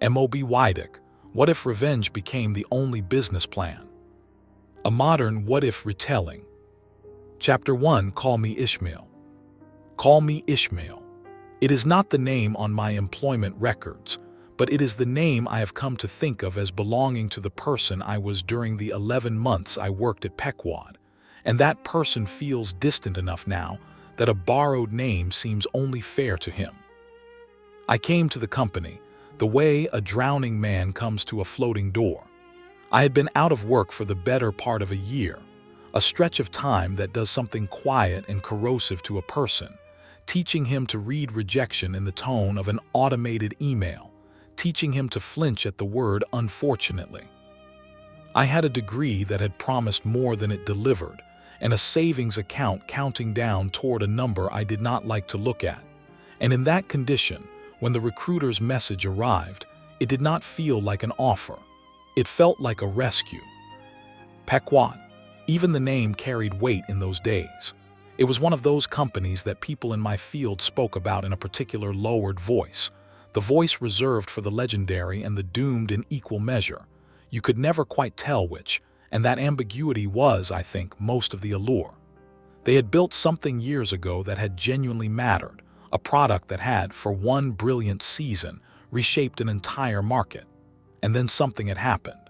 Moby-Dick, what if revenge became the only business plan? A modern what-if retelling. Chapter 1, Call Me Ishmael. Call me Ishmael. It is not the name on my employment records, but it is the name I have come to think of as belonging to the person I was during the 11 months I worked at Pequod, and that person feels distant enough now that a borrowed name seems only fair to him. I came to the company the way a drowning man comes to a floating door. I had been out of work for the better part of a year, a stretch of time that does something quiet and corrosive to a person, teaching him to read rejection in the tone of an automated email, teaching him to flinch at the word unfortunately. I had a degree that had promised more than it delivered, and a savings account counting down toward a number I did not like to look at. And in that condition, when the recruiter's message arrived, it did not feel like an offer. It felt like a rescue. Pequod. Even the name carried weight in those days. It was one of those companies that people in my field spoke about in a particular lowered voice, the voice reserved for the legendary and the doomed in equal measure. You could never quite tell which, and that ambiguity was, I think, most of the allure. They had built something years ago that had genuinely mattered, a product that had, for one brilliant season, reshaped an entire market. And then something had happened.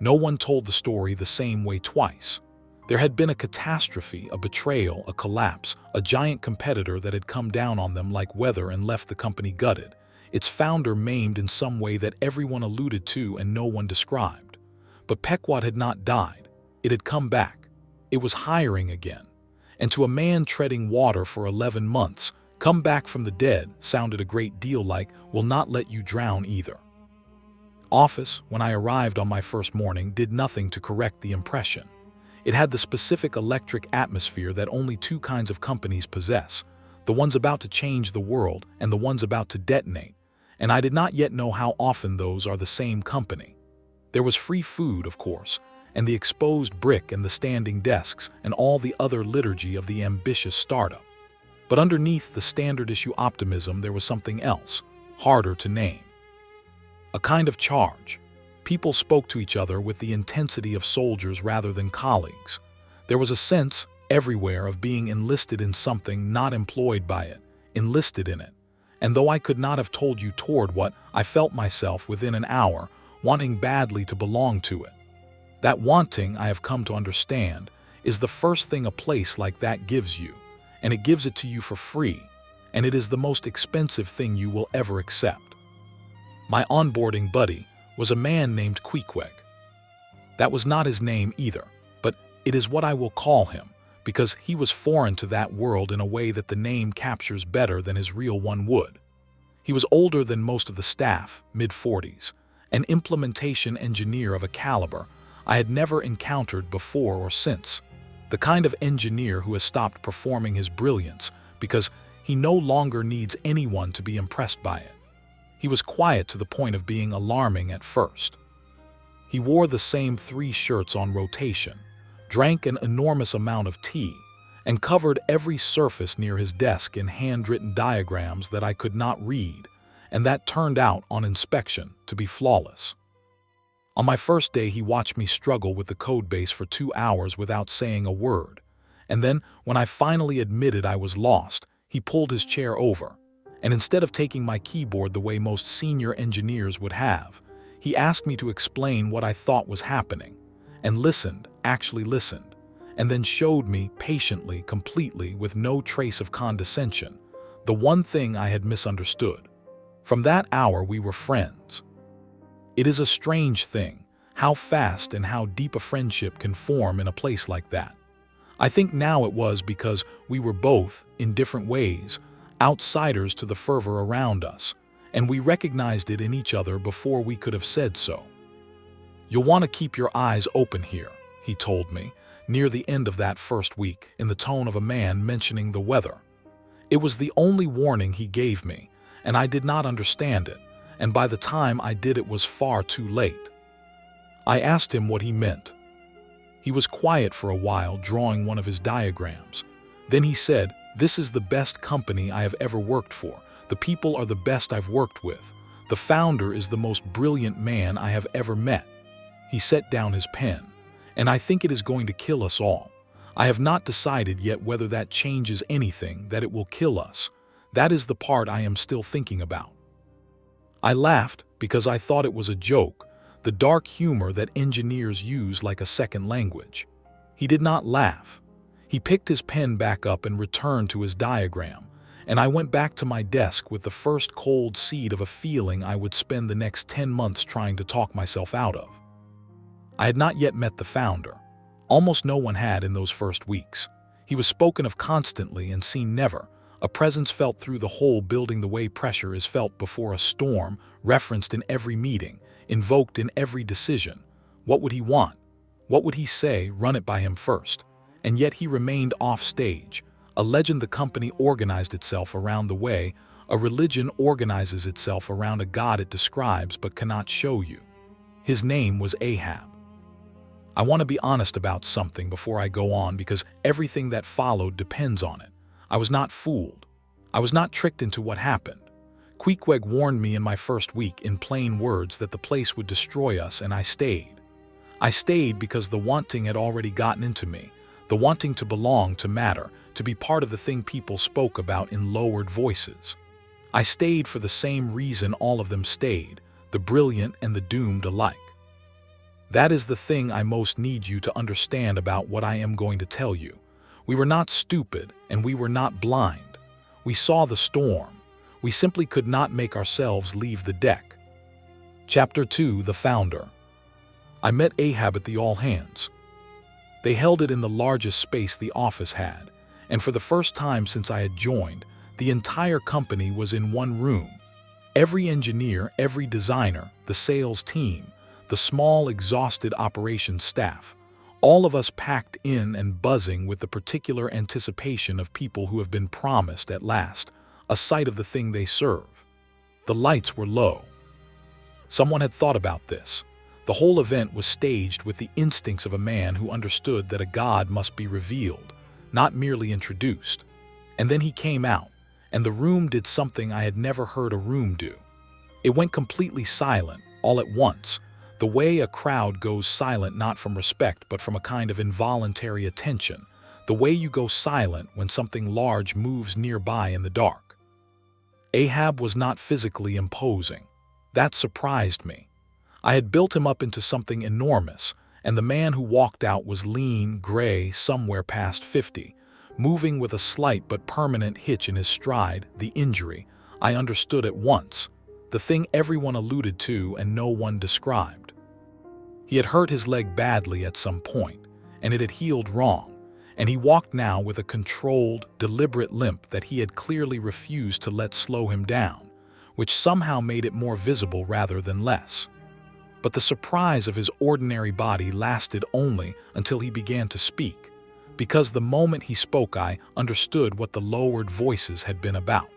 No one told the story the same way twice. There had been a catastrophe, a betrayal, a collapse, a giant competitor that had come down on them like weather and left the company gutted, its founder maimed in some way that everyone alluded to and no one described. But Pequod had not died. It had come back. It was hiring again. And to a man treading water for 11 months, come back from the dead sounded a great deal like, will not let you drown either. Office, when I arrived on my first morning, did nothing to correct the impression. It had the specific electric atmosphere that only two kinds of companies possess, the ones about to change the world and the ones about to detonate, and I did not yet know how often those are the same company. There was free food, of course, and the exposed brick and the standing desks and all the other liturgy of the ambitious startup. But underneath the standard issue optimism there was something else, harder to name. A kind of charge. People spoke to each other with the intensity of soldiers rather than colleagues. There was a sense, everywhere, of being enlisted in something, not employed by it, enlisted in it. And though I could not have told you toward what, I felt myself within an hour, wanting badly to belong to it. That wanting, I have come to understand, is the first thing a place like that gives you, and it gives it to you for free, and it is the most expensive thing you will ever accept. My onboarding buddy was a man named Pequod. That was not his name either, but it is what I will call him, because he was foreign to that world in a way that the name captures better than his real one would. He was older than most of the staff, mid-40s, an implementation engineer of a caliber I had never encountered before or since, the kind of engineer who has stopped performing his brilliance because he no longer needs anyone to be impressed by it. He was quiet to the point of being alarming at first. He wore the same 3 shirts on rotation, drank an enormous amount of tea, and covered every surface near his desk in handwritten diagrams that I could not read, and that turned out on inspection to be flawless. On my first day he watched me struggle with the codebase for 2 hours without saying a word, and then, when I finally admitted I was lost, he pulled his chair over, and instead of taking my keyboard the way most senior engineers would have, he asked me to explain what I thought was happening, and listened, actually listened, and then showed me patiently, completely, with no trace of condescension, the one thing I had misunderstood. From that hour we were friends. It is a strange thing, how fast and how deep a friendship can form in a place like that. I think now it was because we were both, in different ways, outsiders to the fervor around us, and we recognized it in each other before we could have said so. "You'll want to keep your eyes open here," he told me, near the end of that first week, in the tone of a man mentioning the weather. It was the only warning he gave me, and I did not understand it, and by the time I did it was far too late. I asked him what he meant. He was quiet for a while, drawing one of his diagrams. Then he said, "This is the best company I have ever worked for. The people are the best I've worked with. The founder is the most brilliant man I have ever met. He set down his pen, and I think it is going to kill us all. I have not decided yet whether that changes anything, that it will kill us. That is the part I am still thinking about. I laughed because I thought it was a joke, the dark humor that engineers use like a second language. He did not laugh. He picked his pen back up and returned to his diagram, and I went back to my desk with the first cold seed of a feeling I would spend the next 10 months trying to talk myself out of. I had not yet met the founder. Almost no one had in those first weeks. He was spoken of constantly and seen never, a presence felt through the whole building the way pressure is felt before a storm, referenced in every meeting, invoked in every decision. What would he want? What would he say? Run it by him first. And yet he remained off stage. A legend. The company organized itself around the way a religion organizes itself around a god it describes but cannot show you. His name was Ahab. I want to be honest about something before I go on because everything that followed depends on it. I was not fooled. I was not tricked into what happened. Pequod warned me in my first week in plain words that the place would destroy us, and I stayed. I stayed because the wanting had already gotten into me, the wanting to belong, to matter, to be part of the thing people spoke about in lowered voices. I stayed for the same reason all of them stayed, the brilliant and the doomed alike. That is the thing I most need you to understand about what I am going to tell you. We were not stupid, and we were not blind. We saw the storm. We simply could not make ourselves leave the deck. Chapter 2: The Founder. I met Ahab at the all-hands. They held it in the largest space the office had, and for the first time since I had joined, the entire company was in one room. Every engineer, every designer, the sales team, the small, exhausted operations staff, all of us packed in and buzzing with the particular anticipation of people who have been promised, at last, a sight of the thing they serve. The lights were low. Someone had thought about this. The whole event was staged with the instincts of a man who understood that a god must be revealed, not merely introduced. And then he came out, and the room did something I had never heard a room do. It went completely silent, all at once, the way a crowd goes silent not from respect but from a kind of involuntary attention, the way you go silent when something large moves nearby in the dark. Ahab was not physically imposing. That surprised me. I had built him up into something enormous, and the man who walked out was lean, gray, somewhere past 50, moving with a slight but permanent hitch in his stride. The injury, I understood at once, the thing everyone alluded to and no one described. He had hurt his leg badly at some point, and it had healed wrong, and he walked now with a controlled, deliberate limp that he had clearly refused to let slow him down, which somehow made it more visible rather than less. But the surprise of his ordinary body lasted only until he began to speak, because the moment he spoke I understood what the lowered voices had been about.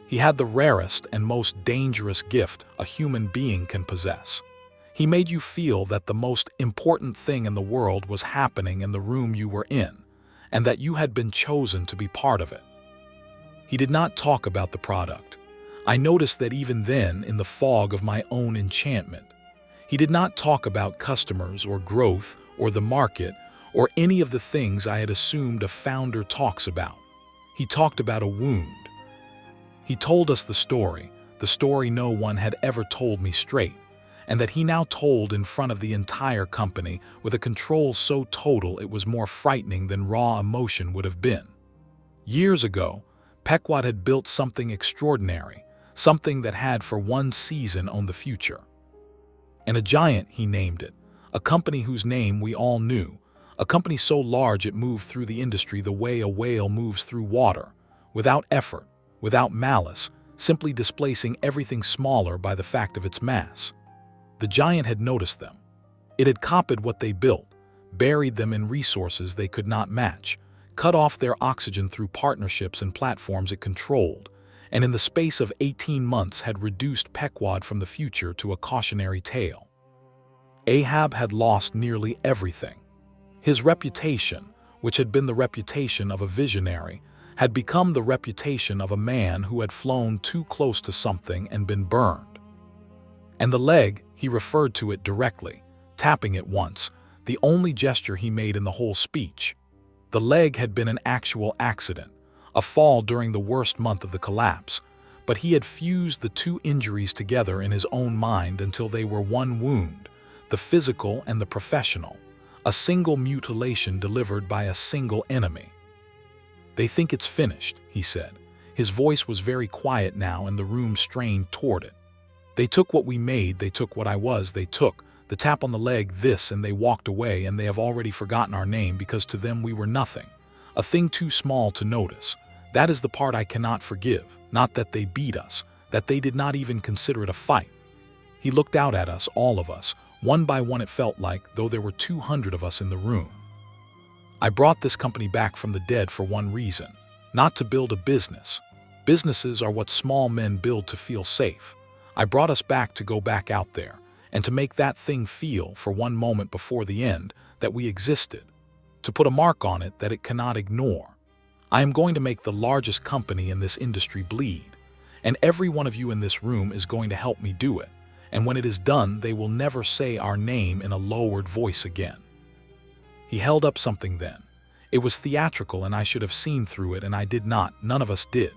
He had the rarest and most dangerous gift a human being can possess. He made you feel that the most important thing in the world was happening in the room you were in, and that you had been chosen to be part of it. He did not talk about the product. I noticed that even then, in the fog of my own enchantment. He did not talk about customers or growth or the market or any of the things I had assumed a founder talks about. He talked about a wound. He told us the story no one had ever told me straight, and that he now told in front of the entire company with a control so total it was more frightening than raw emotion would have been. Years ago, Pequod had built something extraordinary, something that had for one season owned the future. And a giant, he named it, a company whose name we all knew, a company so large it moved through the industry the way a whale moves through water, without effort, without malice, simply displacing everything smaller by the fact of its mass. The giant had noticed them. It had copied what they built, buried them in resources they could not match, cut off their oxygen through partnerships and platforms it controlled, and in the space of 18 months had reduced Pequod from the future to a cautionary tale. Ahab had lost nearly everything. His reputation, which had been the reputation of a visionary, had become the reputation of a man who had flown too close to something and been burned. And the leg, he referred to it directly, tapping it once, the only gesture he made in the whole speech. The leg had been an actual accident, a fall during the worst month of the collapse, but he had fused the two injuries together in his own mind until they were one wound, the physical and the professional, a single mutilation delivered by a single enemy. "They think it's finished," he said. His voice was very quiet now and the room strained toward it. "They took what we made, they took what I was, they took the tap on the leg, this, and they walked away, and they have already forgotten our name because to them we were nothing, a thing too small to notice. That is the part I cannot forgive, not that they beat us, that they did not even consider it a fight." He looked out at us, all of us, one by one it felt like, though there were 200 of us in the room. "I brought this company back from the dead for one reason, not to build a business. Businesses are what small men build to feel safe. I brought us back to go back out there, and to make that thing feel, for one moment before the end, that we existed, to put a mark on it that it cannot ignore. I am going to make the largest company in this industry bleed, and every one of you in this room is going to help me do it, and when it is done, they will never say our name in a lowered voice again." He held up something then. It was theatrical and I should have seen through it, and I did not, none of us did.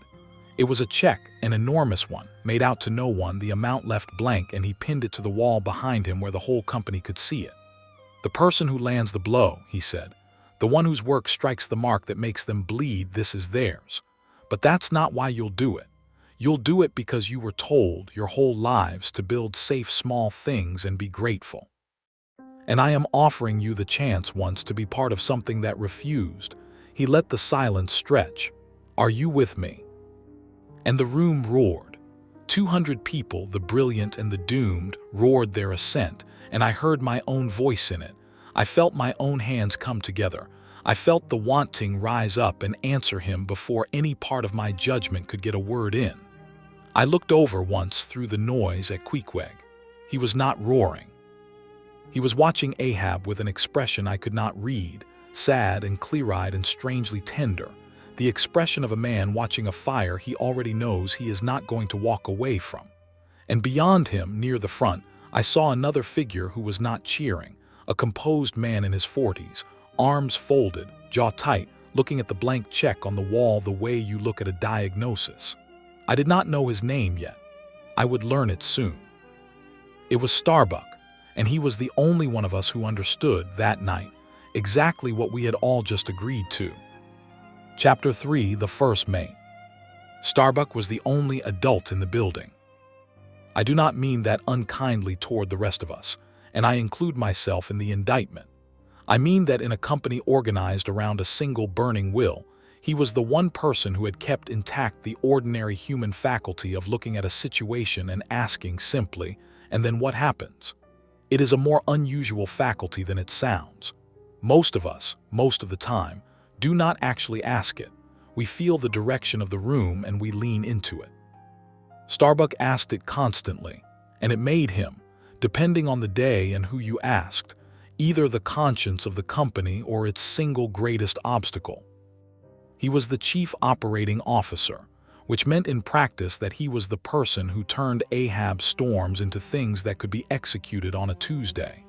It was a check, an enormous one, made out to no one, the amount left blank, and he pinned it to the wall behind him where the whole company could see it. "The person who lands the blow," he said, "the one whose work strikes the mark that makes them bleed, this is theirs. But that's not why you'll do it. You'll do it because you were told your whole lives to build safe small things and be grateful. And I am offering you the chance once to be part of something that refused." He let the silence stretch. "Are you with me?" And the room roared. 200 people, the brilliant and the doomed, roared their assent, and I heard my own voice in it. I felt my own hands come together. I felt the wanting rise up and answer him before any part of my judgment could get a word in. I looked over once through the noise at Pequod. He was not roaring. He was watching Ahab with an expression I could not read, sad and clear-eyed and strangely tender, the expression of a man watching a fire he already knows he is not going to walk away from. And beyond him, near the front, I saw another figure who was not cheering, a composed man in his 40s, arms folded, jaw tight, looking at the blank check on the wall the way you look at a diagnosis. I did not know his name yet. I would learn it soon. It was Starbuck, and he was the only one of us who understood, that night, exactly what we had all just agreed to. Chapter 3, The First Mate. Starbuck was the only adult in the building. I do not mean that unkindly toward the rest of us, and I include myself in the indictment. I mean that in a company organized around a single burning will, he was the one person who had kept intact the ordinary human faculty of looking at a situation and asking simply, "And then what happens?" It is a more unusual faculty than it sounds. Most of us, most of the time, do not actually ask it. We feel the direction of the room and we lean into it. Starbuck asked it constantly, and it made him, depending on the day and who you asked, either the conscience of the company or its single greatest obstacle. He was the chief operating officer, which meant in practice that he was the person who turned Ahab's storms into things that could be executed on a Tuesday.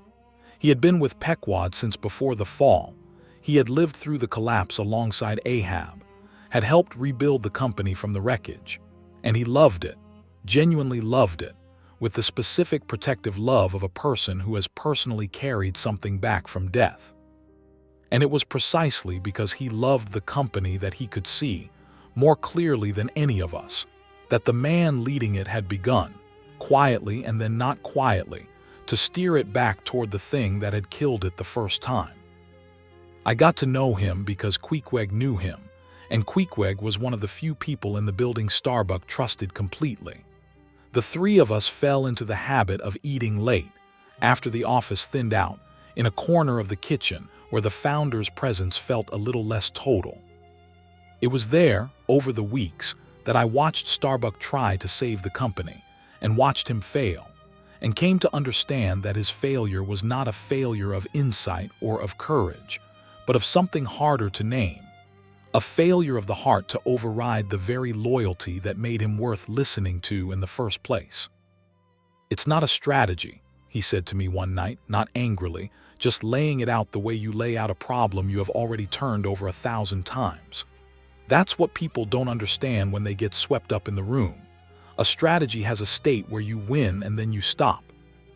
He had been with Pequod since before the fall. He had lived through the collapse alongside Ahab, had helped rebuild the company from the wreckage, and he loved it, genuinely loved it, with the specific protective love of a person who has personally carried something back from death. And it was precisely because he loved the company that he could see, more clearly than any of us, that the man leading it had begun, quietly and then not quietly, to steer it back toward the thing that had killed it the first time. I got to know him because Pequod knew him, and Pequod was one of the few people in the building Starbuck trusted completely. The three of us fell into the habit of eating late, after the office thinned out, in a corner of the kitchen where the founder's presence felt a little less total. It was there, over the weeks, that I watched Starbuck try to save the company, and watched him fail, and came to understand that his failure was not a failure of insight or of courage, but of something harder to name, a failure of the heart to override the very loyalty that made him worth listening to in the first place. "It's not a strategy," he said to me one night, not angrily, just laying it out the way you lay out a problem you have already turned over 1,000 times. That's what people don't understand when they get swept up in the room. A strategy has a state where you win and then you stop.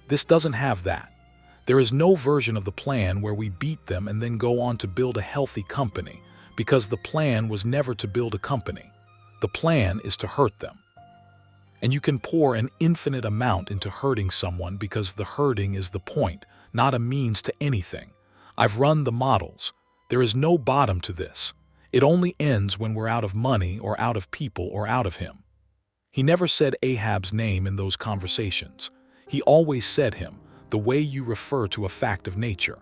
This doesn't have that. There is no version of the plan where we beat them and then go on to build a healthy company, because the plan was never to build a company. The plan is to hurt them. And you can pour an infinite amount into hurting someone because the hurting is the point, not a means to anything. I've run the models. There is no bottom to this. It only ends when we're out of money or out of people or out of him. He never said Ahab's name in those conversations. He always said him, the way you refer to a fact of nature.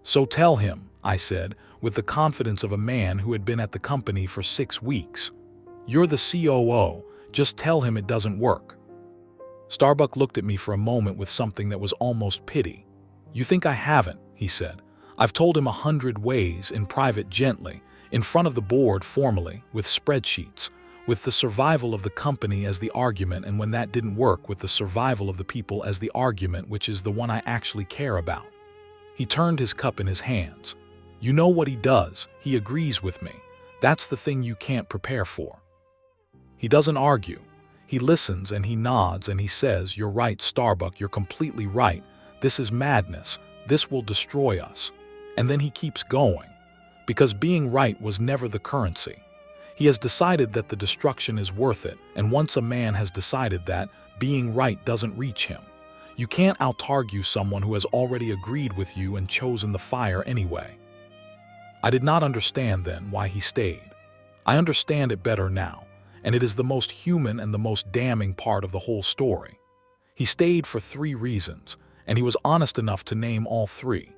"So tell him," I said, with the confidence of a man who had been at the company for 6 weeks. "You're the COO, just tell him it doesn't work." Starbuck looked at me for a moment with something that was almost pity. "You think I haven't," he said. "I've told him 100 ways, in private gently, in front of the board formally, with spreadsheets, with the survival of the company as the argument, and when that didn't work, with the survival of the people as the argument, which is the one I actually care about." He turned his cup in his hands. "You know what he does, he agrees with me. That's the thing you can't prepare for. He doesn't argue. He listens and he nods and he says, 'You're right, Starbuck, you're completely right. This is madness. This will destroy us.' And then he keeps going. Because being right was never the currency. He has decided that the destruction is worth it, and once a man has decided that, being right doesn't reach him. You can't out-argue someone who has already agreed with you and chosen the fire anyway." I did not understand then why he stayed. I understand it better now, and it is the most human and the most damning part of the whole story. He stayed for 3 reasons, and he was honest enough to name all 3.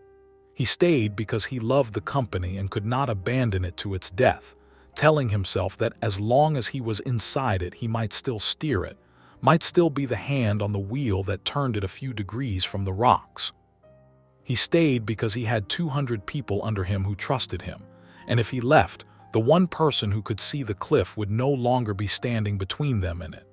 He stayed because he loved the company and could not abandon it to its death, telling himself that as long as he was inside it, he might still steer it, might still be the hand on the wheel that turned it a few degrees from the rocks. He stayed because he had 200 people under him who trusted him, and if he left, the one person who could see the cliff would no longer be standing between them and it.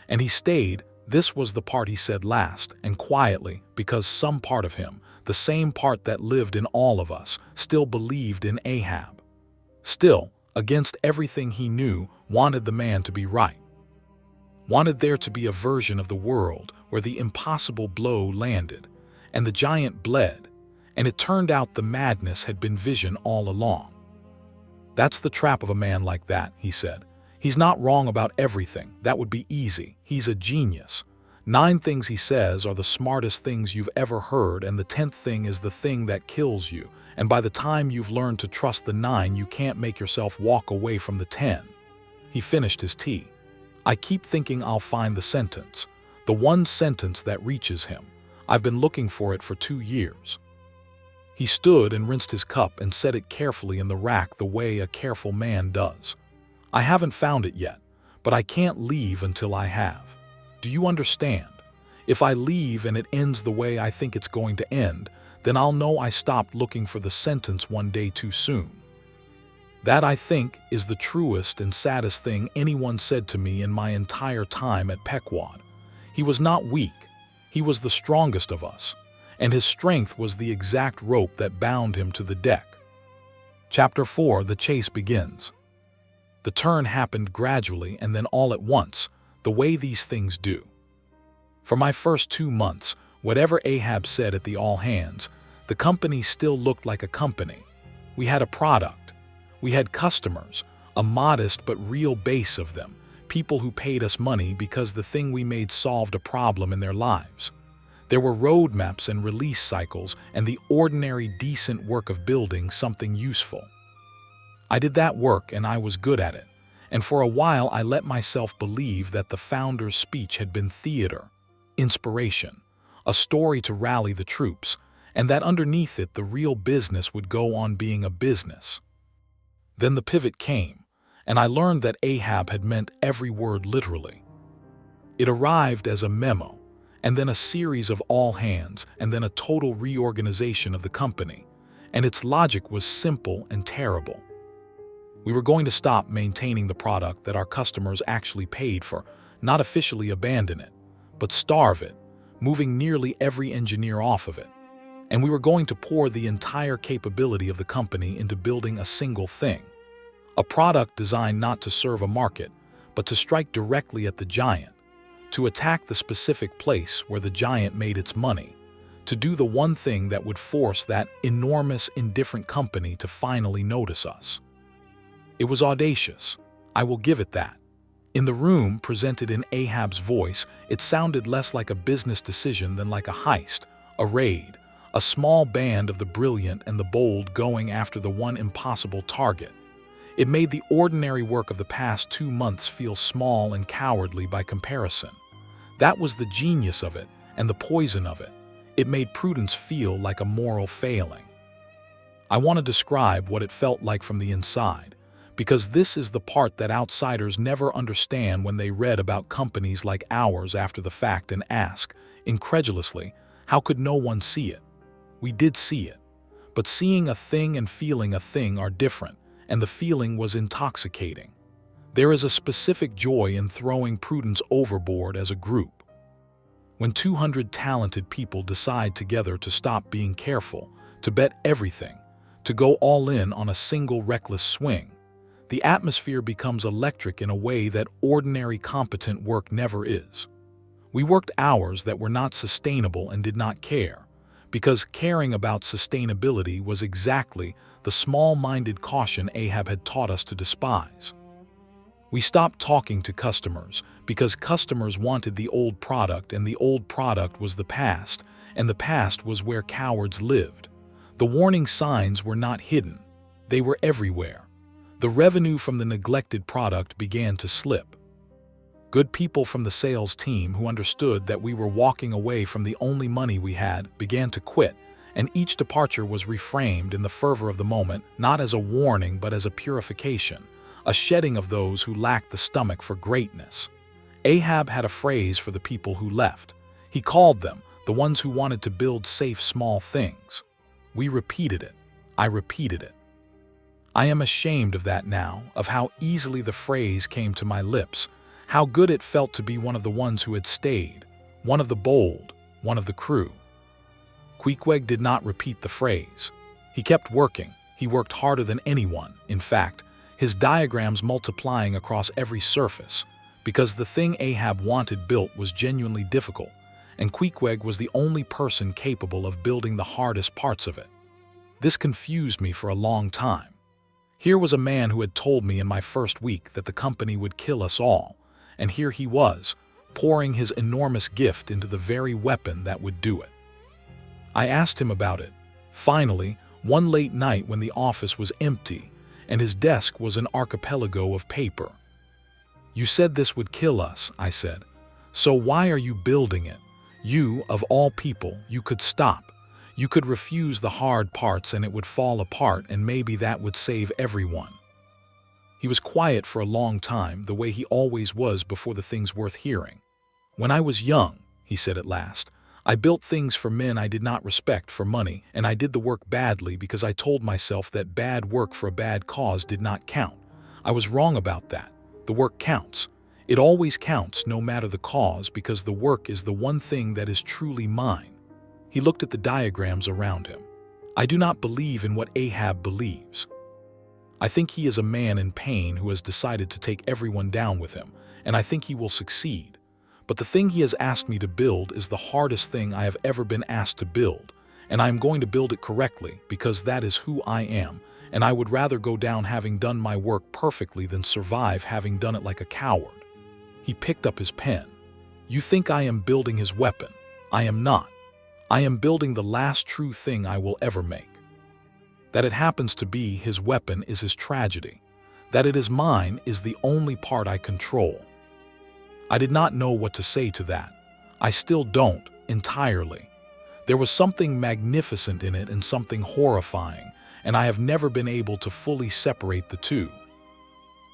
And he stayed, this was the part he said last, and quietly, because some part of him, the same part that lived in all of us, still believed in Ahab. Still, against everything he knew, wanted the man to be right. Wanted there to be a version of the world where the impossible blow landed, and the giant bled, and it turned out the madness had been vision all along. "That's the trap of a man like that," he said. "He's not wrong about everything, that would be easy. He's a genius. 9 things he says are the smartest things you've ever heard, and the 10th thing is the thing that kills you, and by the time you've learned to trust the 9, you can't make yourself walk away from the 10. He finished his tea. "I keep thinking I'll find the sentence, the one sentence that reaches him. I've been looking for it for 2 years. He stood and rinsed his cup and set it carefully in the rack the way a careful man does. "I haven't found it yet, but I can't leave until I have. Do you understand? If I leave and it ends the way I think it's going to end, then I'll know I stopped looking for the sentence one day too soon. That, I think, is the truest and saddest thing anyone said to me in my entire time at Pequod. He was not weak. He was the strongest of us, and his strength was the exact rope that bound him to the deck." Chapter 4, the chase begins. The turn happened gradually and then all at once, the way these things do. For my first 2 months, whatever Ahab said at the all-hands, the company still looked like a company. We had a product. We had customers, a modest but real base of them, people who paid us money because the thing we made solved a problem in their lives. There were roadmaps and release cycles and the ordinary decent work of building something useful. I did that work and I was good at it, and for a while I let myself believe that the founder's speech had been theater, inspiration, a story to rally the troops, and that underneath it the real business would go on being a business. Then the pivot came, and I learned that Ahab had meant every word literally. It arrived as a memo, and then a series of all hands, and then a total reorganization of the company, and its logic was simple and terrible. We were going to stop maintaining the product that our customers actually paid for, not officially abandon it, but starve it, moving nearly every engineer off of it. And we were going to pour the entire capability of the company into building a single thing. A product designed not to serve a market, but to strike directly at the giant, to attack the specific place where the giant made its money, to do the one thing that would force that enormous, indifferent company to finally notice us. It was audacious. I will give it that. In the room, presented in Ahab's voice, it sounded less like a business decision than like a heist, a raid, a small band of the brilliant and the bold going after the one impossible target. It made the ordinary work of the past 2 months feel small and cowardly by comparison. That was the genius of it and the poison of it. It made prudence feel like a moral failing. I want to describe what it felt like from the inside, because this is the part that outsiders never understand when they read about companies like ours after the fact and ask, incredulously, how could no one see it? We did see it. But seeing a thing and feeling a thing are different, and the feeling was intoxicating. There is a specific joy in throwing prudence overboard as a group. When 200 talented people decide together to stop being careful, to bet everything, to go all in on a single reckless swing, the atmosphere becomes electric in a way that ordinary competent work never is. We worked hours that were not sustainable and did not care, because caring about sustainability was exactly the small-minded caution Ahab had taught us to despise. We stopped talking to customers because customers wanted the old product, and the old product was the past, and the past was where cowards lived. The warning signs were not hidden. They were everywhere. The revenue from the neglected product began to slip. Good people from the sales team who understood that we were walking away from the only money we had began to quit, and each departure was reframed in the fervor of the moment, not as a warning but as a purification, a shedding of those who lacked the stomach for greatness. Ahab had a phrase for the people who left. He called them the ones who wanted to build safe small things. We repeated it. I repeated it. I am ashamed of that now, of how easily the phrase came to my lips, how good it felt to be one of the ones who had stayed, one of the bold, one of the crew. Pequod did not repeat the phrase. He kept working. He worked harder than anyone, in fact, his diagrams multiplying across every surface, because the thing Ahab wanted built was genuinely difficult, and Pequod was the only person capable of building the hardest parts of it. This confused me for a long time. Here was a man who had told me in my first week that the company would kill us all, and here he was, pouring his enormous gift into the very weapon that would do it. I asked him about it. Finally, one late night when the office was empty, and his desk was an archipelago of paper. "You said this would kill us," I said. "So why are you building it? You, of all people, you could stop. You could refuse the hard parts and it would fall apart, and maybe that would save everyone." He was quiet for a long time, the way he always was before the things worth hearing. "When I was young," he said at last, "I built things for men I did not respect for money, and I did the work badly because I told myself that bad work for a bad cause did not count. I was wrong about that. The work counts. It always counts, no matter the cause, because the work is the one thing that is truly mine." He looked at the diagrams around him. "I do not believe in what Ahab believes. I think he is a man in pain who has decided to take everyone down with him, and I think he will succeed. But the thing he has asked me to build is the hardest thing I have ever been asked to build, and I am going to build it correctly because that is who I am, and I would rather go down having done my work perfectly than survive having done it like a coward." He picked up his pen. "You think I am building his weapon. I am not. I am building the last true thing I will ever make. That it happens to be his weapon is his tragedy. That it is mine is the only part I control." I did not know what to say to that. I still don't, entirely. There was something magnificent in it and something horrifying, and I have never been able to fully separate the two.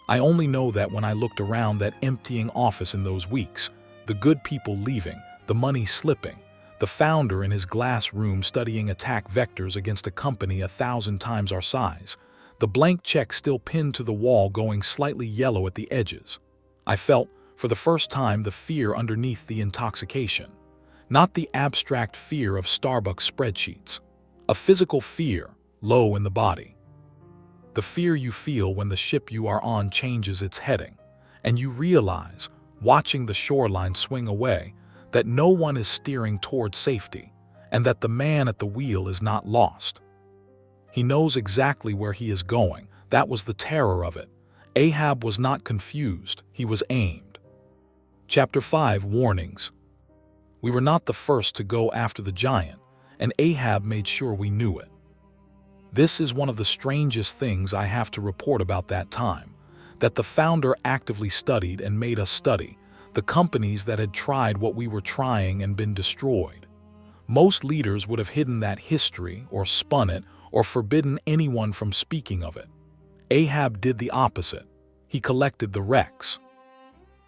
I only know that when I looked around that emptying office in those weeks, the good people leaving, the money slipping, the founder in his glass room studying attack vectors against a company 1,000 times our size, the blank check still pinned to the wall going slightly yellow at the edges, I felt, for the first time the fear underneath the intoxication. Not the abstract fear of Starbucks spreadsheets. A physical fear, low in the body. The fear you feel when the ship you are on changes its heading, and you realize, watching the shoreline swing away, that no one is steering toward safety, and that the man at the wheel is not lost. He knows exactly where he is going. That was the terror of it. Ahab was not confused, he was aimed. Chapter 5 Warnings. We were not the first to go after the giant, and Ahab made sure we knew it. This is one of the strangest things I have to report about that time, that the founder actively studied and made us study the companies that had tried what we were trying and been destroyed. Most leaders would have hidden that history or spun it or forbidden anyone from speaking of it. Ahab did the opposite. He collected the wrecks.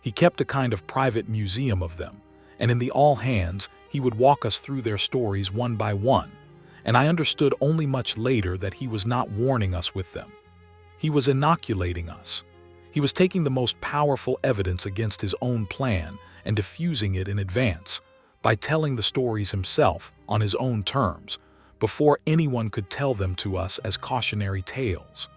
He kept a kind of private museum of them, and in the all hands, he would walk us through their stories one by one, and I understood only much later that he was not warning us with them. He was inoculating us. He was taking the most powerful evidence against his own plan and diffusing it in advance by telling the stories himself on his own terms, before anyone could tell them to us as cautionary tales.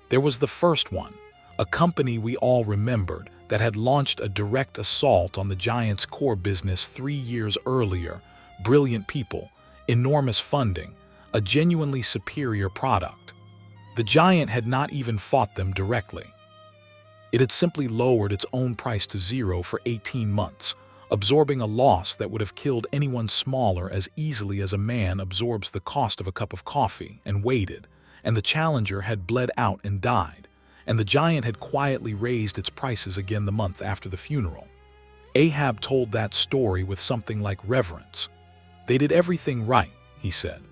There was the first one, a company we all remembered that had launched a direct assault on the giant's core business 3 years earlier. Brilliant people, enormous funding, a genuinely superior product. The giant had not even fought them directly. It had simply lowered its own price to zero for 18 months, absorbing a loss that would have killed anyone smaller as easily as a man absorbs the cost of a cup of coffee, and waited, and the challenger had bled out and died, and the giant had quietly raised its prices again the month after the funeral. Ahab told that story with something like reverence. They did everything right, he said.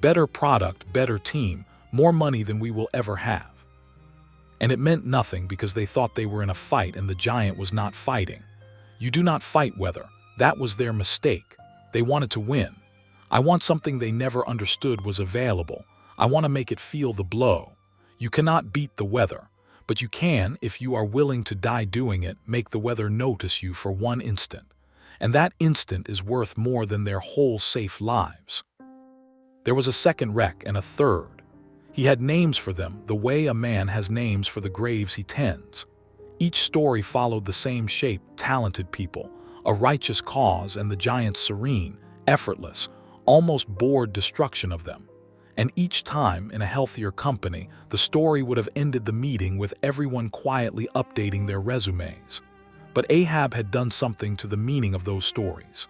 Better product, better team, more money than we will ever have. And it meant nothing because they thought they were in a fight and the giant was not fighting. You do not fight weather. That was their mistake. They wanted to win. I want something they never understood was available. I want to make it feel the blow. You cannot beat the weather, but you can, if you are willing to die doing it, make the weather notice you for one instant. And that instant is worth more than their whole safe lives. There was a second wreck and a third. He had names for them, the way a man has names for the graves he tends. Each story followed the same shape: talented people, a righteous cause, and the giant's serene, effortless, almost bored destruction of them. And each time, in a healthier company, the story would have ended the meeting with everyone quietly updating their resumes. But Ahab had done something to the meaning of those stories.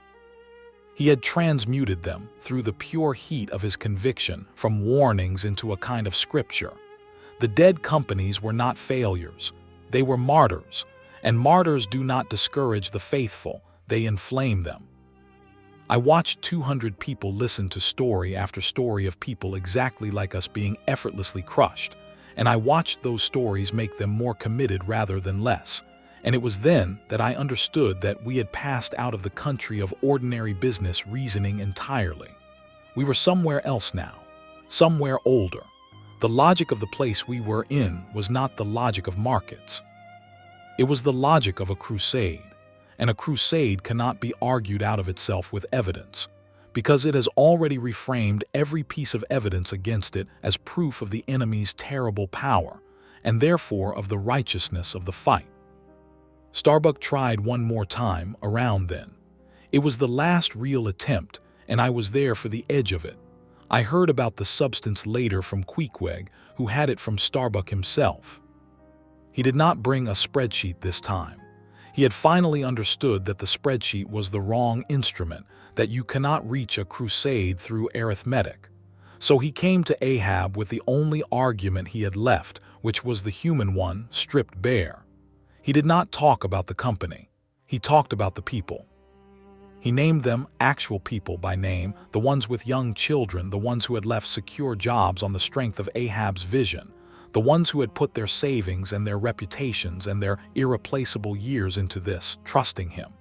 He had transmuted them, through the pure heat of his conviction, from warnings into a kind of scripture. The dead companies were not failures. They were martyrs, and martyrs do not discourage the faithful, they inflame them. I watched 200 people listen to story after story of people exactly like us being effortlessly crushed, and I watched those stories make them more committed rather than less. And it was then that I understood that we had passed out of the country of ordinary business reasoning entirely. We were somewhere else now, somewhere older. The logic of the place we were in was not the logic of markets. It was the logic of a crusade, and a crusade cannot be argued out of itself with evidence, because it has already reframed every piece of evidence against it as proof of the enemy's terrible power, and therefore of the righteousness of the fight. Starbuck tried one more time around then. It was the last real attempt, and I was there for the edge of it. I heard about the substance later from Pequod, who had it from Starbuck himself. He did not bring a spreadsheet this time. He had finally understood that the spreadsheet was the wrong instrument, that you cannot reach a crusade through arithmetic. So he came to Ahab with the only argument he had left, which was the human one, stripped bare. He did not talk about the company. He talked about the people. He named them actual people by name, the ones with young children, the ones who had left secure jobs on the strength of Ahab's vision, the ones who had put their savings and their reputations and their irreplaceable years into this, trusting him.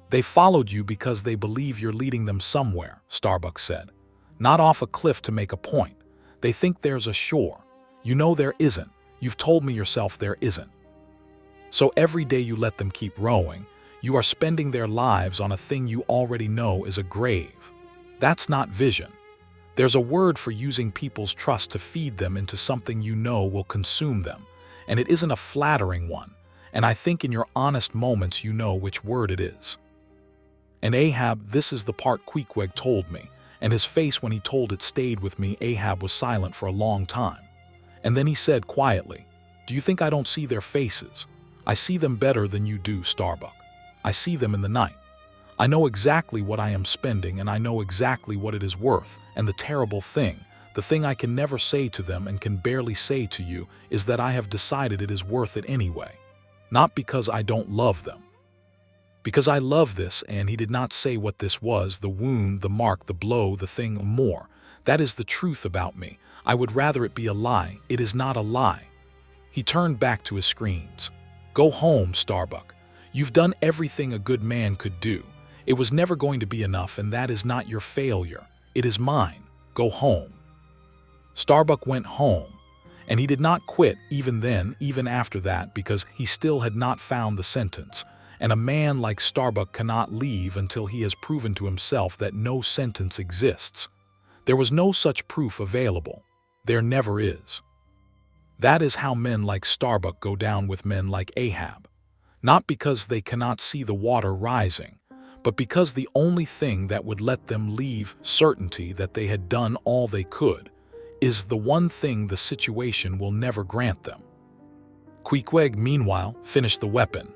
They followed you because they believe you're leading them somewhere, Starbuck said. Not off a cliff to make a point. They think there's a shore. You know there isn't. You've told me yourself there isn't. So every day you let them keep rowing, you are spending their lives on a thing you already know is a grave. That's not vision. There's a word for using people's trust to feed them into something you know will consume them, and it isn't a flattering one, and I think in your honest moments you know which word it is. And Ahab, this is the part Pequod told me, and his face when he told it stayed with me. Ahab was silent for a long time. And then he said quietly, "Do you think I don't see their faces? I see them better than you do, Starbuck. I see them in the night. I know exactly what I am spending, and I know exactly what it is worth, and the terrible thing, the thing I can never say to them and can barely say to you, is that I have decided it is worth it anyway. Not because I don't love them. Because I love this," and he did not say what this was, the wound, the mark, the blow, the thing more. "That is the truth about me. I would rather it be a lie. It is not a lie." He turned back to his screens. "Go home, Starbuck. You've done everything a good man could do. It was never going to be enough, and that is not your failure. It is mine. Go home." Starbuck went home, and he did not quit even then, even after that, because he still had not found the sentence. And a man like Starbuck cannot leave until he has proven to himself that no sentence exists. There was no such proof available. There never is. That is how men like Starbuck go down with men like Ahab. Not because they cannot see the water rising, but because the only thing that would let them leave certainty that they had done all they could is the one thing the situation will never grant them. Pequod, meanwhile, finished the weapon.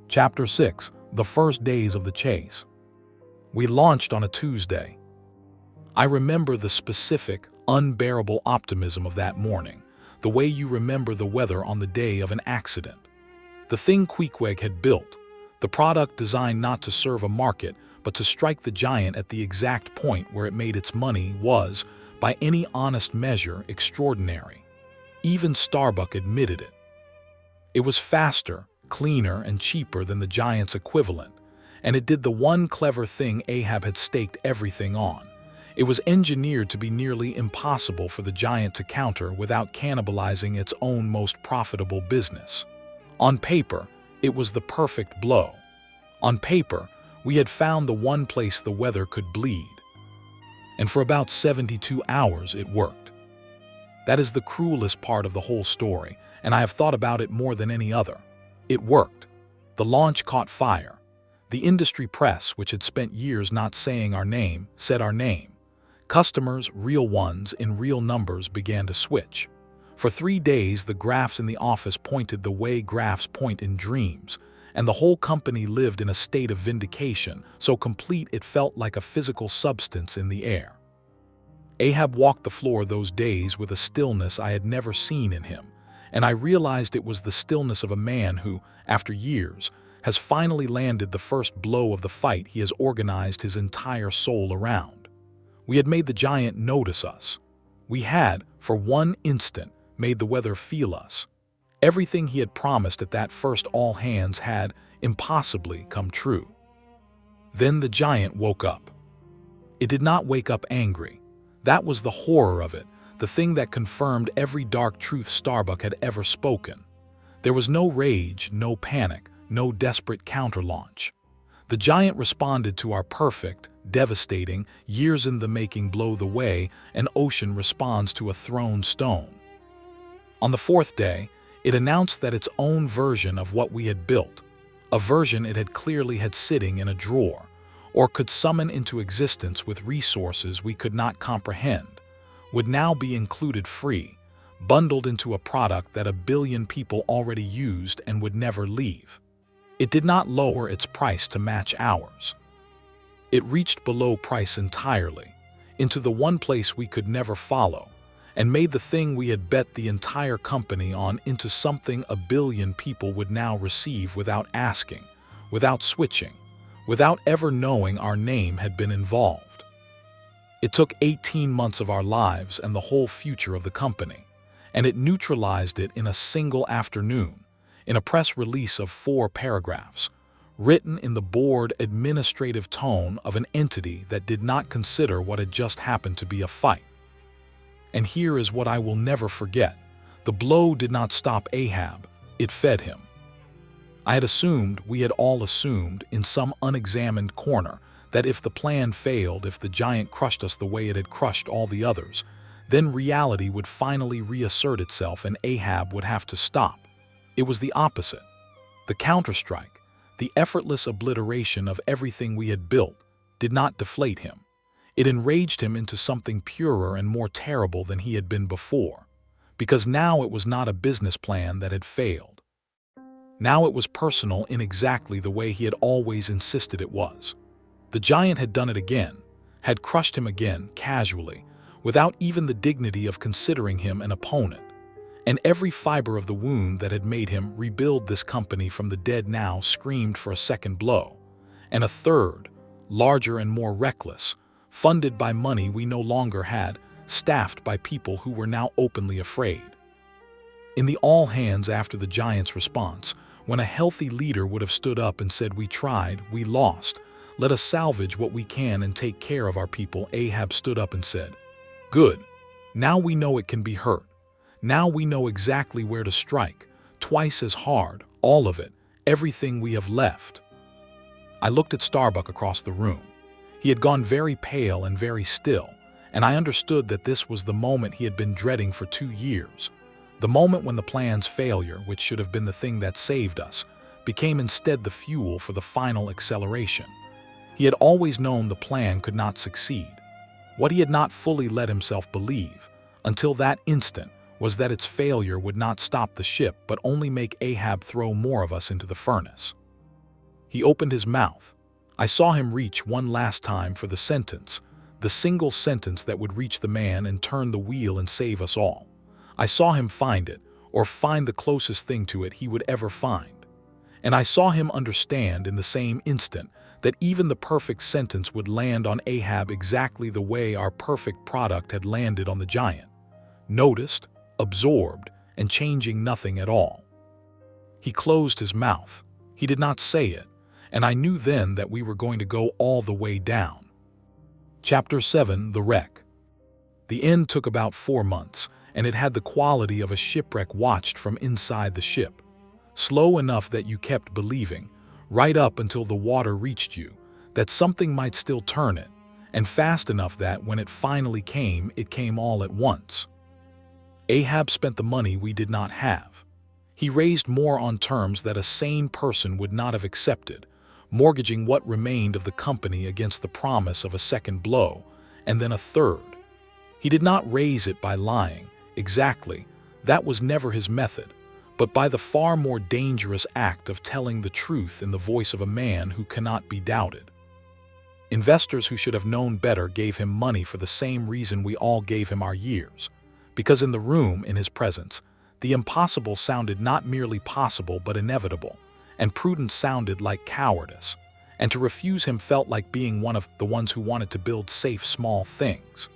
Chapter 6. The First Days of the Chase. We launched on a Tuesday. I remember the specific, unbearable optimism of that morning, the way you remember the weather on the day of an accident. The thing Pequod had built, the product designed not to serve a market, but to strike the giant at the exact point where it made its money, was, by any honest measure, extraordinary. Even Starbuck admitted it. It was faster, cleaner, and cheaper than the giant's equivalent, and it did the one clever thing Ahab had staked everything on. It was engineered to be nearly impossible for the giant to counter without cannibalizing its own most profitable business. On paper, it was the perfect blow. On paper, we had found the one place the weather could bleed. And for about 72 hours it worked. That is the cruelest part of the whole story, and I have thought about it more than any other. It worked. The launch caught fire. The industry press, which had spent years not saying our name, said our name. Customers, real ones, in real numbers, began to switch. For 3 days, the graphs in the office pointed the way graphs point in dreams, and the whole company lived in a state of vindication, so complete it felt like a physical substance in the air. Ahab walked the floor those days with a stillness I had never seen in him, and I realized it was the stillness of a man who, after years, has finally landed the first blow of the fight he has organized his entire soul around. We had made the giant notice us. We had, for one instant, made the weather feel us. Everything he had promised at that first all-hands had, impossibly, come true. Then the giant woke up. It did not wake up angry. That was the horror of it, the thing that confirmed every dark truth Starbuck had ever spoken. There was no rage, no panic, no desperate counter-launch. The giant responded to our perfect, devastating, years-in-the-making blow the way an ocean responds to a thrown stone. On the 4th day, it announced that its own version of what we had built, a version it had clearly had sitting in a drawer, or could summon into existence with resources we could not comprehend, would now be included free, bundled into a product that 1 billion people already used and would never leave. It did not lower its price to match ours. It reached below price entirely, into the one place we could never follow, and made the thing we had bet the entire company on into something 1 billion people would now receive without asking, without switching, without ever knowing our name had been involved. It took 18 months of our lives and the whole future of the company, and it neutralized it in a single afternoon, in a press release of 4 paragraphs, written in the bored, administrative tone of an entity that did not consider what had just happened to be a fight. And here is what I will never forget. The blow did not stop Ahab, it fed him. I had assumed, we had all assumed, in some unexamined corner, that if the plan failed, if the giant crushed us the way it had crushed all the others, then reality would finally reassert itself and Ahab would have to stop. It was the opposite. The counterstrike, the effortless obliteration of everything we had built, did not deflate him. It enraged him into something purer and more terrible than he had been before, because now it was not a business plan that had failed. Now it was personal in exactly the way he had always insisted it was. The giant had done it again, had crushed him again, casually, without even the dignity of considering him an opponent. And every fiber of the wound that had made him rebuild this company from the dead now screamed for a second blow, and a third, larger and more reckless, funded by money we no longer had, staffed by people who were now openly afraid. In the all-hands after the giant's response, when a healthy leader would have stood up and said, "We tried, we lost, let us salvage what we can and take care of our people," Ahab stood up and said, "Good, now we know it can be hurt. Now we know exactly where to strike, twice as hard, all of it, everything we have left." I looked at Starbuck across the room. He had gone very pale and very still, and I understood that this was the moment he had been dreading for 2 years. The moment when the plan's failure, which should have been the thing that saved us, became instead the fuel for the final acceleration. He had always known the plan could not succeed. What he had not fully let himself believe, until that instant, was that its failure would not stop the ship but only make Ahab throw more of us into the furnace. He opened his mouth. I saw him reach one last time for the sentence, the single sentence that would reach the man and turn the wheel and save us all. I saw him find it, or find the closest thing to it he would ever find. And I saw him understand in the same instant that even the perfect sentence would land on Ahab exactly the way our perfect product had landed on the giant. Noticed, absorbed, and changing nothing at all. He closed his mouth. He did not say it, and I knew then that we were going to go all the way down. Chapter 7: The Wreck. The end took about 4 months, and it had the quality of a shipwreck watched from inside the ship. Slow enough that you kept believing, right up until the water reached you, that something might still turn it, and fast enough that when it finally came, it came all at once. Ahab spent the money we did not have. He raised more on terms that a sane person would not have accepted, mortgaging what remained of the company against the promise of a second blow, and then a third. He did not raise it by lying, exactly, that was never his method, but by the far more dangerous act of telling the truth in the voice of a man who cannot be doubted. Investors who should have known better gave him money for the same reason we all gave him our years, because in the room, in his presence, the impossible sounded not merely possible but inevitable, and prudence sounded like cowardice, and to refuse him felt like being one of the ones who wanted to build safe small things.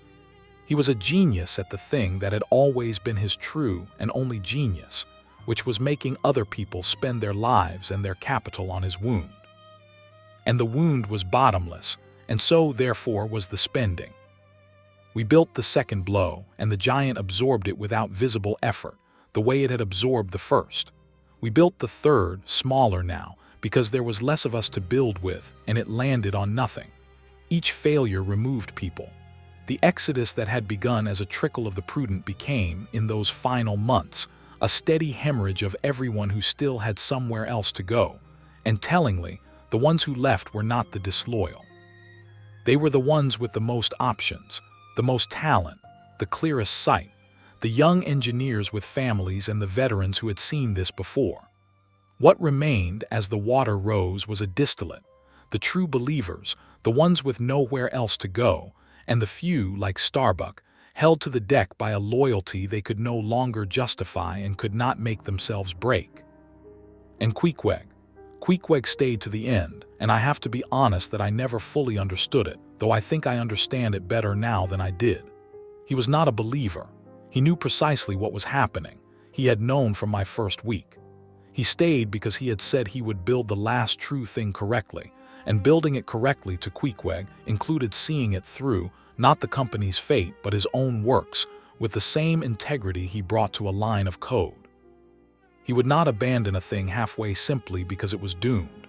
He was a genius at the thing that had always been his true and only genius, which was making other people spend their lives and their capital on his wound. And the wound was bottomless, and so, therefore, was the spending. We built the second blow, and the giant absorbed it without visible effort, the way it had absorbed the first. We built the third, smaller now, because there was less of us to build with, and it landed on nothing. Each failure removed people. The exodus that had begun as a trickle of the prudent became, in those final months, a steady hemorrhage of everyone who still had somewhere else to go, and tellingly, the ones who left were not the disloyal. They were the ones with the most options, the most talent, the clearest sight, the young engineers with families and the veterans who had seen this before. What remained as the water rose was a distillate, the true believers, the ones with nowhere else to go, and the few, like Starbuck, held to the deck by a loyalty they could no longer justify and could not make themselves break. And Queequeg stayed to the end, and I have to be honest that I never fully understood it, though I think I understand it better now than I did. He was not a believer. He knew precisely what was happening. He had known from my first week. He stayed because he had said he would build the last true thing correctly, and building it correctly to Queequeg included seeing it through, not the company's fate but his own works, with the same integrity he brought to a line of code. He would not abandon a thing halfway simply because it was doomed.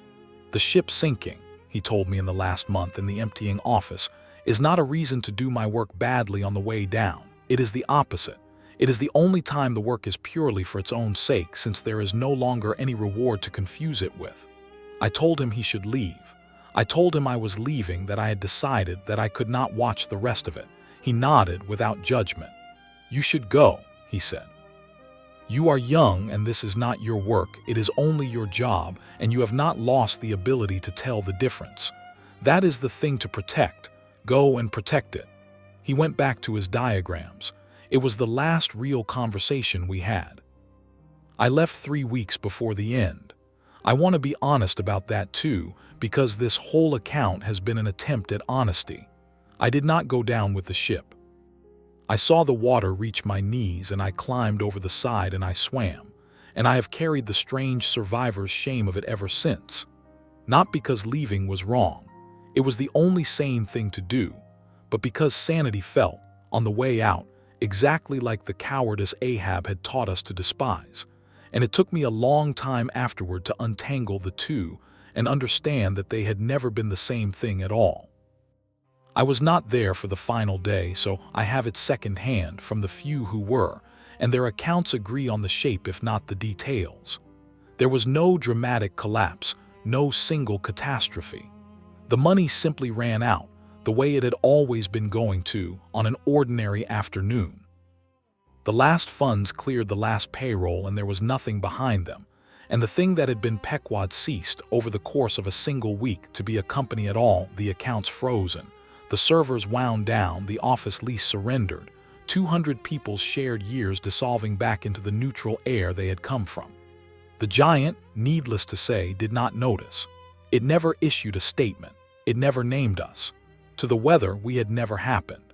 The ship sinking, he told me in the last month in the emptying office, is not a reason to do my work badly on the way down. It is the opposite. It is the only time the work is purely for its own sake, since there is no longer any reward to confuse it with. I told him he should leave. I told him I was leaving, that I had decided that I could not watch the rest of it. He nodded without judgment. "You should go," he said. "You are young and this is not your work, it is only your job, and you have not lost the ability to tell the difference. That is the thing to protect. Go and protect it." He went back to his diagrams. It was the last real conversation we had. I left 3 weeks before the end. I want to be honest about that too, because this whole account has been an attempt at honesty. I did not go down with the ship. I saw the water reach my knees and I climbed over the side and I swam, and I have carried the strange survivor's shame of it ever since. Not because leaving was wrong. It was the only sane thing to do, but because sanity felt, on the way out, exactly like the cowardice Ahab had taught us to despise. And it took me a long time afterward to untangle the two and understand that they had never been the same thing at all. I was not there for the final day, so I have it secondhand from the few who were, and their accounts agree on the shape if not the details. There was no dramatic collapse, no single catastrophe. The money simply ran out, the way it had always been going to, on an ordinary afternoon. The last funds cleared the last payroll and there was nothing behind them, and the thing that had been Pequod ceased over the course of a single week to be a company at all, the accounts frozen, the servers wound down, the office lease surrendered, 200 people's shared years dissolving back into the neutral air they had come from. The giant, needless to say, did not notice. It never issued a statement. It never named us. To the weather, we had never happened.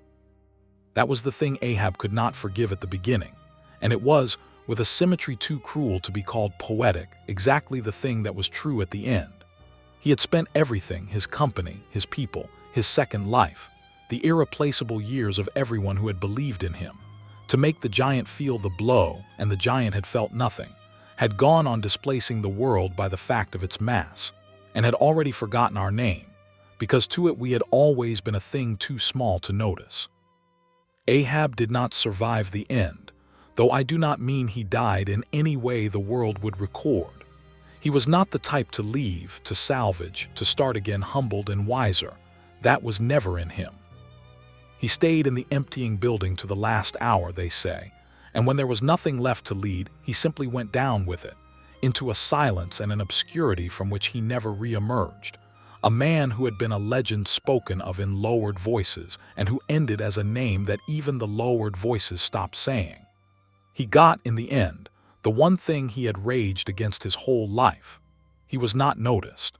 That was the thing Ahab could not forgive at the beginning, and it was, with a symmetry too cruel to be called poetic, exactly the thing that was true at the end. He had spent everything, his company, his people, his second life, the irreplaceable years of everyone who had believed in him, to make the giant feel the blow, and the giant had felt nothing, had gone on displacing the world by the fact of its mass, and had already forgotten our name, because to it we had always been a thing too small to notice. Ahab did not survive the end, though I do not mean he died in any way the world would record. He was not the type to leave, to salvage, to start again humbled and wiser. That was never in him. He stayed in the emptying building to the last hour, they say, and when there was nothing left to lead, he simply went down with it, into a silence and an obscurity from which he never re-emerged. A man who had been a legend spoken of in lowered voices and who ended as a name that even the lowered voices stopped saying. He got, in the end, the one thing he had raged against his whole life. He was not noticed.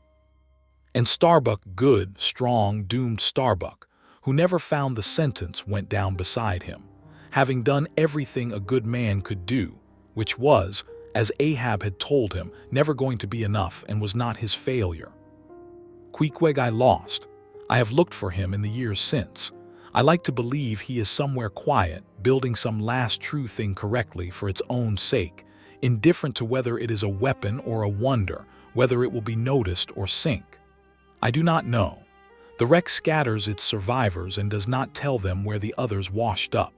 And Starbuck, good, strong, doomed Starbuck, who never found the sentence, went down beside him, having done everything a good man could do, which was, as Ahab had told him, never going to be enough and was not his failure. Pequod I lost. I have looked for him in the years since. I like to believe he is somewhere quiet, building some last true thing correctly for its own sake, indifferent to whether it is a weapon or a wonder, whether it will be noticed or sink. I do not know. The wreck scatters its survivors and does not tell them where the others washed up.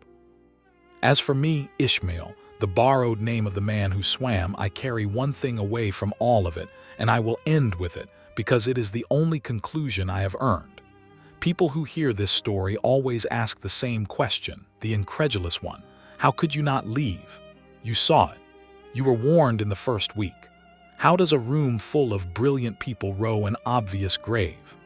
As for me, Ishmael, the borrowed name of the man who swam, I carry one thing away from all of it, and I will end with it, because it is the only conclusion I have earned. People who hear this story always ask the same question, the incredulous one. How could you not leave? You saw it. You were warned in the first week. How does a room full of brilliant people row an obvious grave?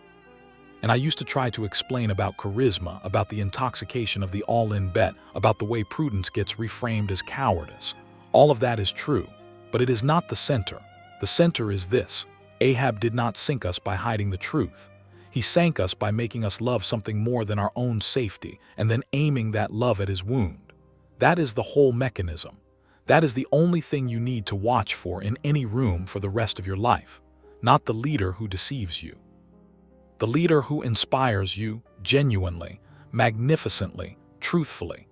And I used to try to explain about charisma, about the intoxication of the all-in bet, about the way prudence gets reframed as cowardice. All of that is true, but it is not the center. The center is this. Ahab did not sink us by hiding the truth. He sank us by making us love something more than our own safety and then aiming that love at his wound. That is the whole mechanism. That is the only thing you need to watch for in any room for the rest of your life, not the leader who deceives you. The leader who inspires you genuinely, magnificently, truthfully,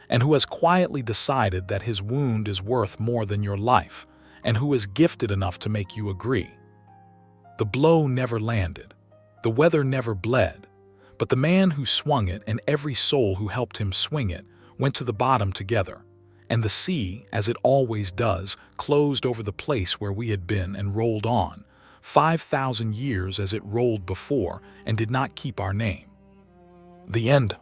and who has quietly decided that his wound is worth more than your life, and who is gifted enough to make you agree. The blow never landed, the weather never bled, but the man who swung it and every soul who helped him swing it went to the bottom together, and the sea, as it always does, closed over the place where we had been and rolled on, 5,000 years as it rolled before, and did not keep our name. The end.